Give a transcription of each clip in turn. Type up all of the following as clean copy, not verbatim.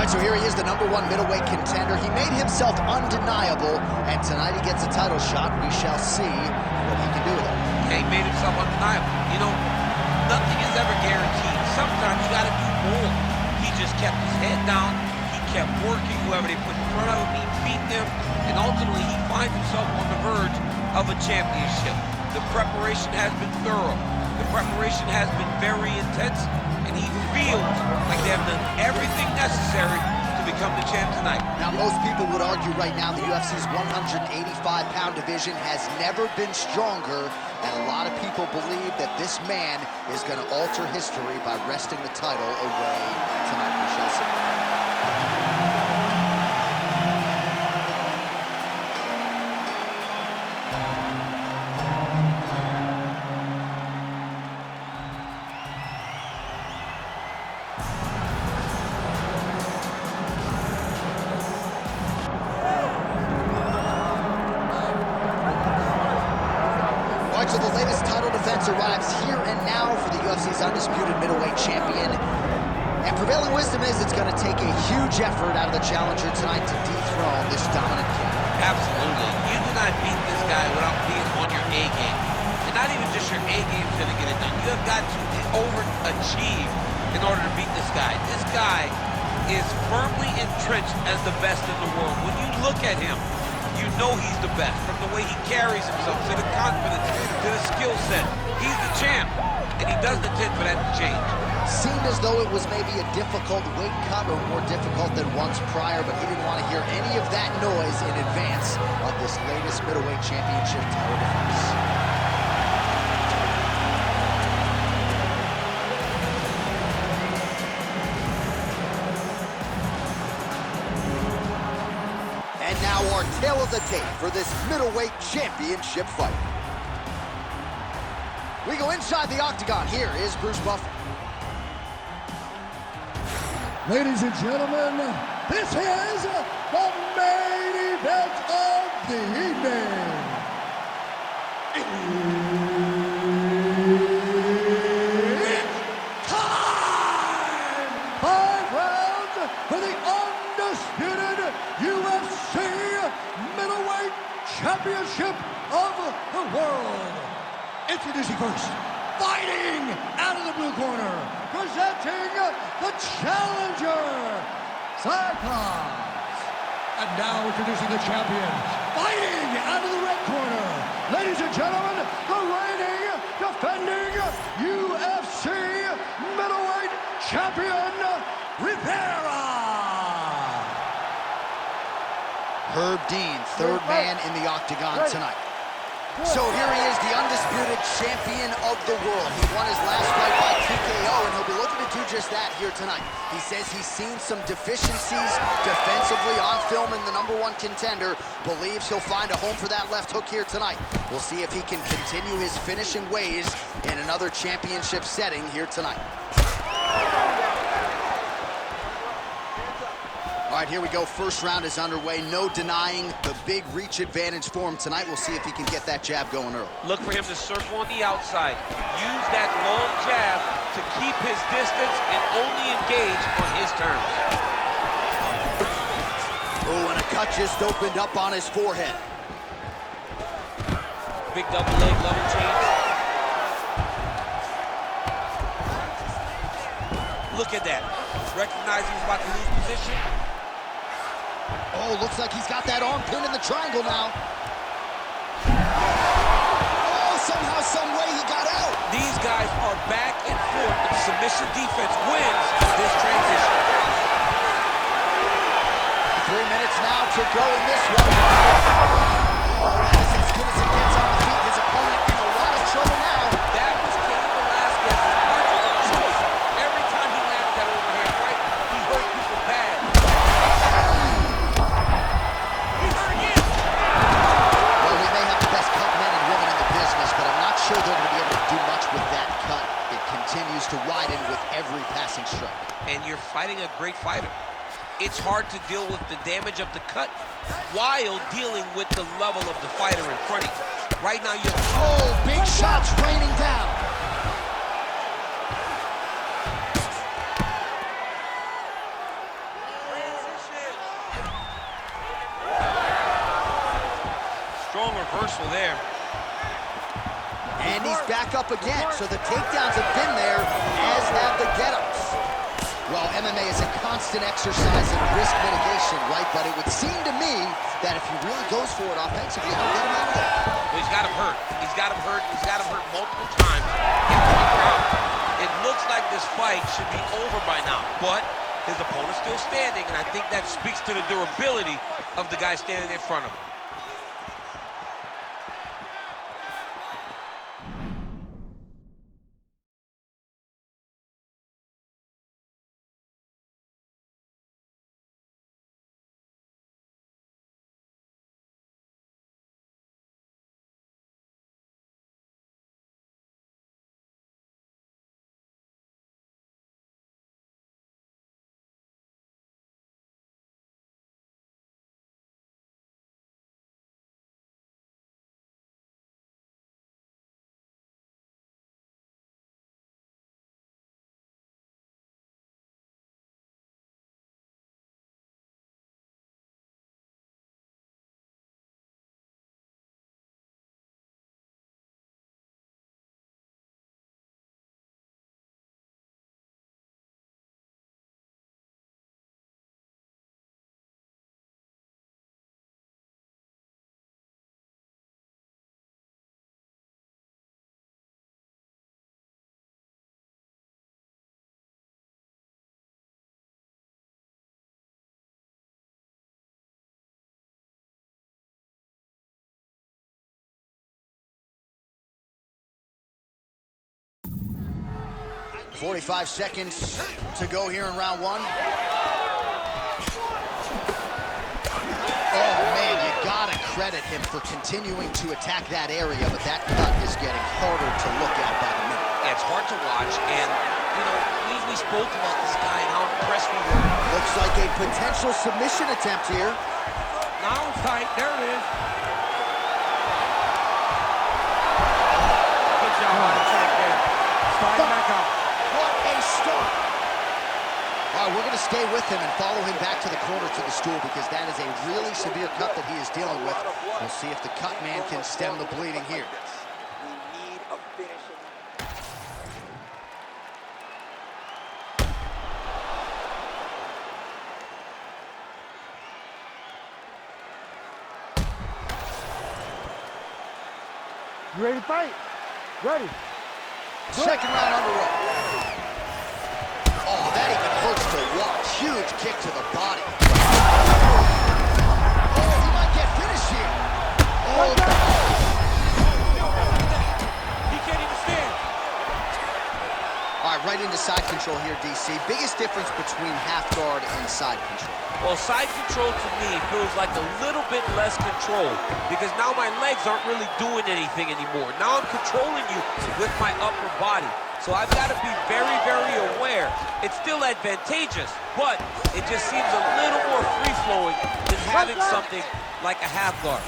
right, so here he is, the #1 middleweight contender. He made himself undeniable, and tonight he gets a title shot. We shall see what he can do with it. Yeah, he made himself undeniable. You know, nothing is ever guaranteed. Sometimes you got to do more. He just kept his head down. He kept working. Whoever they put in front of him, he beat them, and ultimately he finds himself on the verge of a championship. The preparation has been thorough. The preparation has been very intense, and he feels like they have done everything necessary to become the champ tonight. Now, most people would argue right now the UFC's 185-pound division has never been stronger, and a lot of people believe that this man is going to alter history by wresting the title away tonight. We shall see. So the latest title defense arrives here and now for the UFC's undisputed middleweight champion. And prevailing wisdom is it's going to take a huge effort out of the challenger tonight to dethrone this dominant king. Absolutely. You do not beat this guy without being on your A game. And not even just your A game is going to get it done. You have got to overachieve in order to beat this guy. This guy is firmly entrenched as the best in the world. When you look at him, you know he's the best, from the way he carries himself, to the confidence, to the skill set. He's the champ, and he doesn't intend for that to change. Seemed as though it was maybe a difficult weight cut, or more difficult than once prior, but he didn't want to hear any of that noise in advance of this latest middleweight championship title defense. And now our tale of the tape for this middleweight championship fight. We go inside the octagon. Here is Bruce Buffer. Ladies and gentlemen, this is the main event of the evening. It's time! 5 rounds for the undisputed UFC middleweight championship of the world. Introducing first, fighting out of the blue corner, presenting the challenger, Cyclops. And now introducing the champion, fighting out of the red corner, ladies and gentlemen, the reigning, defending UFC middleweight champion, Rivera. Herb Dean, third man in the octagon tonight. So here he is, the undisputed champion of the world. He won his last fight by TKO, and he'll be looking to do just that here tonight. He says he's seen some deficiencies defensively on film in the #1 contender. Believes he'll find a home for that left hook here tonight. We'll see if he can continue his finishing ways in another championship setting here tonight. All right, here we go. First round is underway. No denying the big reach advantage for him tonight. We'll see if he can get that jab going early. Look for him to circle on the outside. Use that long jab to keep his distance and only engage on his terms. Oh, and a cut just opened up on his forehead. Big double leg level change. Look at that. Recognizing he's about to lose position. Oh, looks like he's got that arm pinned in the triangle now. Oh, somehow, some way he got out. These guys are back and forth, and submission defense wins this transition. 3 minutes now to go in this one. Oh, as good as it gets on the feet, his opponent in a lot of trouble now. That was Cain Velasquez's punch of choice. Every time he landed that overhand right, he hurt people bad. Well, we may have the best cut men and women in the business, but I'm not sure they're going to be able to do much with that cut. It continues to widen with every passing strike. And you're fighting a great fighter. It's hard to deal with the damage of the cut while dealing with the level of the fighter in front of you. Right now, you're... Oh, big shots raining down. reversal there. And he's back up again, so the takedowns have been there, as have the get-ups. Well, MMA is a constant exercise in risk mitigation, right? But it would seem to me that if he really goes for it offensively, he'll get him out of there. Well, he's got him hurt. He's got him hurt. He's got him hurt multiple times in one round. It looks like this fight should be over by now, but his opponent's still standing, and I think that speaks to the durability of the guy standing in front of him. .45 seconds to go here in round one. Oh, man, you gotta credit him for continuing to attack that area, but that cut is getting harder to look at by the minute. Yeah, it's hard to watch, and, you know, we spoke about this guy and how impressed we were. Looks like a potential submission attempt here. Now it's tight. There it is. Good job on the check there. Slide back up. What a start. All right, we're going to stay with him and follow him back to the corner to the stool because that is a really severe cut that he is dealing with. We'll see if the cut man can stem the bleeding here. We need a finisher. You ready to fight? Ready. Second round underway. Oh, that even hurts to watch. Huge kick to the body. Oh, he might get finished here. Oh, He can't even stand. all right, right into side control here, DC. Biggest difference between half guard and side control. Well, side control to me feels like a little bit less control because now my legs aren't really doing anything anymore. Now I'm controlling you with my upper body. So I've got to be very, very aware. It's still advantageous, but it just seems a little more free-flowing than having something like a half guard.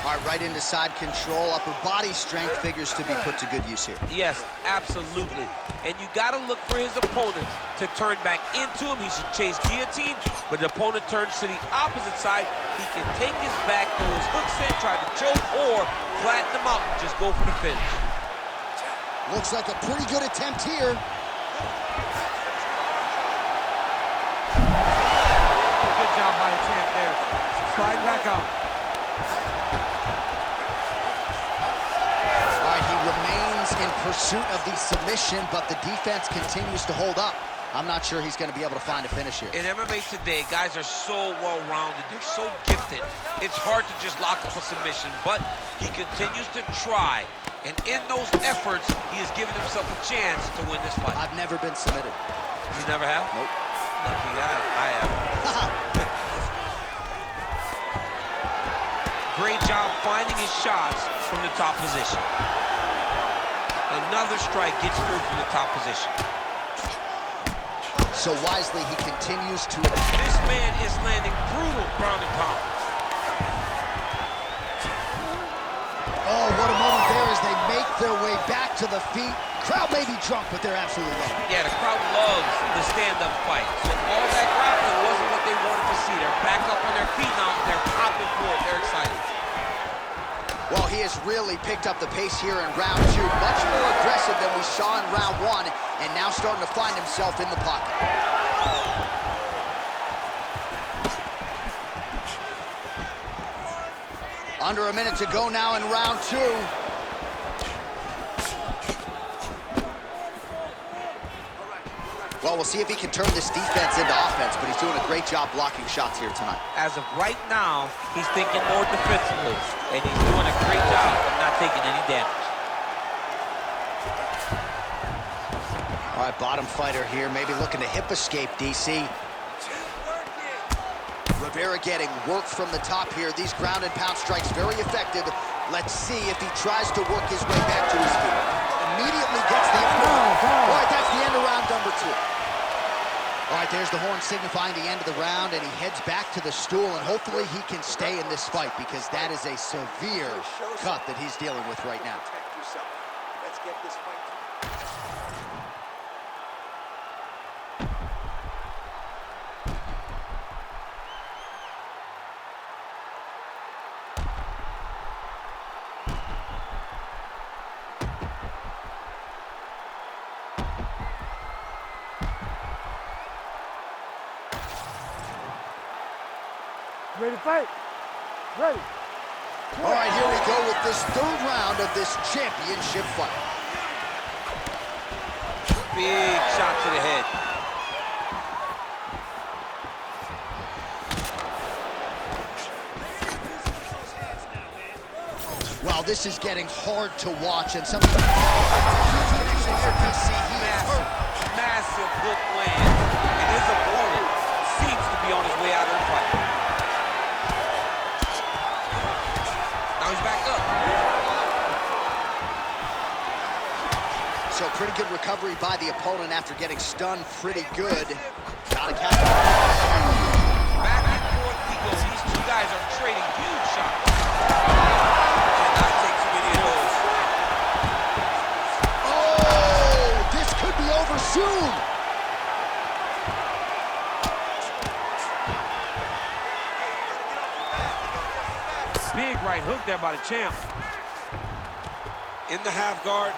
All right, right into side control. Upper body strength figures to be put to good use here. Yes, absolutely. And you got to look for his opponent to turn back into him. He should chase guillotine, but the opponent turns to the opposite side. He can take his back, throw his hooks in, try to choke, or flatten him out and just go for the finish. Looks like a pretty good attempt here. Good job by the champ there. Slide back up. All right, he remains in pursuit of the submission, but the defense continues to hold up. I'm not sure he's going to be able to find a finish here. In MMA today, guys are so well-rounded. They're so gifted. It's hard to just lock up a submission, but he continues to try. And in those efforts, he has given himself a chance to win this fight. I've never been submitted. You never have? Nope. Lucky guy. I have. Great job finding his shots from the top position. Another strike gets through from the top position. So wisely, he continues to... This man is landing brutal ground and pound. Oh, what a moment there as they make their way back to the feet. Crowd may be drunk, but they're absolutely loving it. Yeah, the crowd loves the stand-up fight. So all that grappling wasn't what they wanted to see. They're back up on their feet now. They're popping for it. They're excited. Well, he has really picked up the pace here in round 2. Much more aggressive than we saw in round 1, and now starting to find himself in the pocket. Under a minute to go now in round 2. Well, we'll see if he can turn this defense into offense, but he's doing a great job blocking shots here tonight. As of right now, he's thinking more defensively, and he's doing a great job of not taking any damage. All right, bottom fighter here, maybe looking to hip escape, DC. Rivera getting work from the top here. These ground and pound strikes very effective. Let's see if he tries to work his way back to his feet. Immediately gets the end. All right, that's the end of round number 2. All right, there's the horn signifying the end of the round, and he heads back to the stool, and hopefully he can stay in this fight because that is a severe cut that he's dealing with right now. Protect yourself. Let's get this fight. Ready to fight? Ready. All right, here we go with this 3rd round of this championship fight. Big shot to the head. Well, this is getting hard to watch, and some connection here, DC. He is hurt. Massive hook land, and his opponent seems to be on his way out of the fight. Now he's back up. So pretty good recovery by the opponent after getting stunned pretty good. Gotta capitalize. Back and forth he goes. These two guys are trading huge shots. Cannot take too many of those. Oh, this could be over soon. Big right hook there by the champ. In the half guard.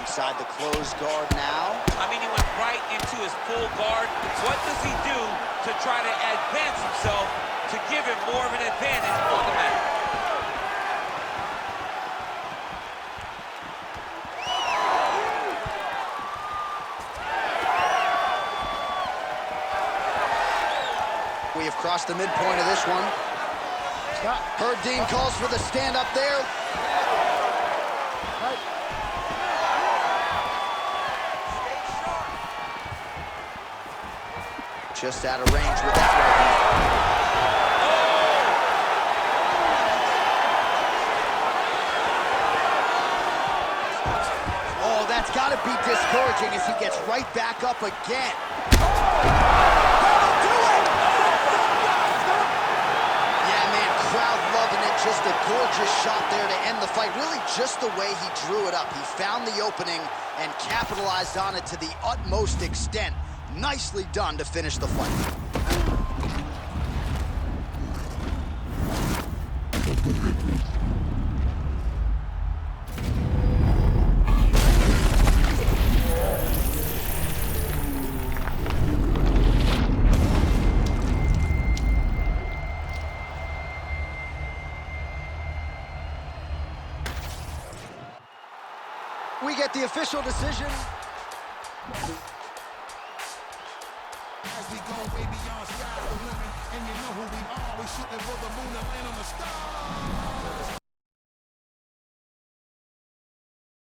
Inside the closed guard now. I mean, he went right into his full guard. What does he do to try to advance himself to give him more of an advantage on the mat? We have crossed the midpoint of this one. Herb Dean calls for the stand up there. Just out of range with that right hand. Oh, that's got to be discouraging as he gets right back up again. Just a gorgeous shot there to end the fight. Really just the way he drew it up. He found the opening and capitalized on it to the utmost extent. Nicely done to finish the fight. We get the official decision. As we go way beyond sky's the limit, and you know who we are. We shooting for the moon and land on the stars.